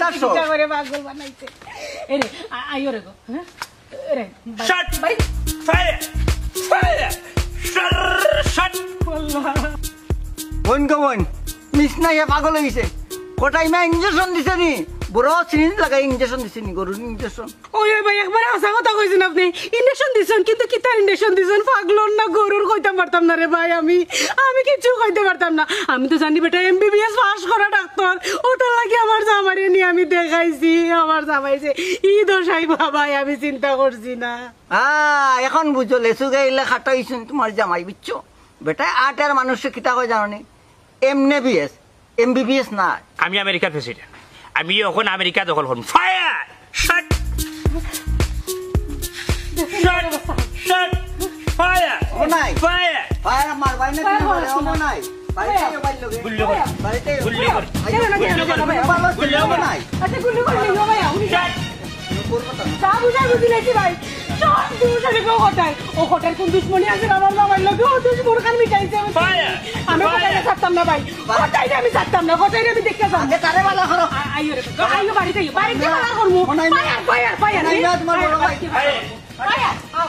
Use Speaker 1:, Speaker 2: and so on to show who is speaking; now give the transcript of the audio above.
Speaker 1: আসো
Speaker 2: কিটা করে পাগল বানাইছে এরে আইও রে গো হ্যাঁ রে
Speaker 3: শট ফায়ার ফায়ার শট
Speaker 1: বোন গো বোন মিস না ইয়া পাগল হইছে কোটাই মা ইনজেকশন দিছে নি বড় সিরিঞ্জ লাগাই ইনজেকশন দিছে নি গরুর ইনজেকশন
Speaker 2: ওই ভাই একবার হাসা কথা কইছেন আপনি ইনজেকশন দিছেন কিন্তু কিতা ইনজেকশন দিছেন পাগলন না গরুর কইতে পারতাম না রে ভাই আমি কিছু কইতে পারতাম না আমি তো জানি বেটা এমবিবিএস পাস করা ডাক্তার ওটা লাগি আমার জামাইরে নি আমি দেখাইছি আমার জামাইছে ই দশাই বাবাই আমি চিন্তা করছি না
Speaker 1: এখন বুঝো লেসু গাইলে খাটাইছেন তোমার জামাই বুঝছো বেটা আটার মানুষে কিতা কয় জানো নি এমবিবিএস এমবিবিএস না
Speaker 3: আমি আমেরিকার প্রেসিডেন্ট আমি এখন আমেরিকা দখল করব fire shot shot shot fire
Speaker 1: ও নাই
Speaker 3: ফায়ার
Speaker 1: ফায়ার মার ভাই না তুমি ও নাই বাড়িতে বাইল লগে
Speaker 3: গুল্লি কর
Speaker 1: বাড়িতে
Speaker 3: গুল্লি কর
Speaker 1: গুল্লি কর নাই
Speaker 2: আচ্ছা গুলি করে নিও ভাই উনি
Speaker 3: শট
Speaker 2: তা বুঝি নাকি ভাই সব দুজনে কেউ হটায় ও হটার কোন দুশ্মনী আছে আমার বাবার লোক ও দুশ্মন খান মিটাইছে আমি হটাইতে ছাড়তাম না ভাই হটাইতে আমি ছাড়তাম না হটাইতে আমি দেখতে যাম
Speaker 1: কারে বালা করো
Speaker 2: আইও বাড়িতে বাড়িতে বালা করবো ফায়ার ফায়ার ফায়ার
Speaker 1: তোমার বড় ভাই
Speaker 2: ফায়ার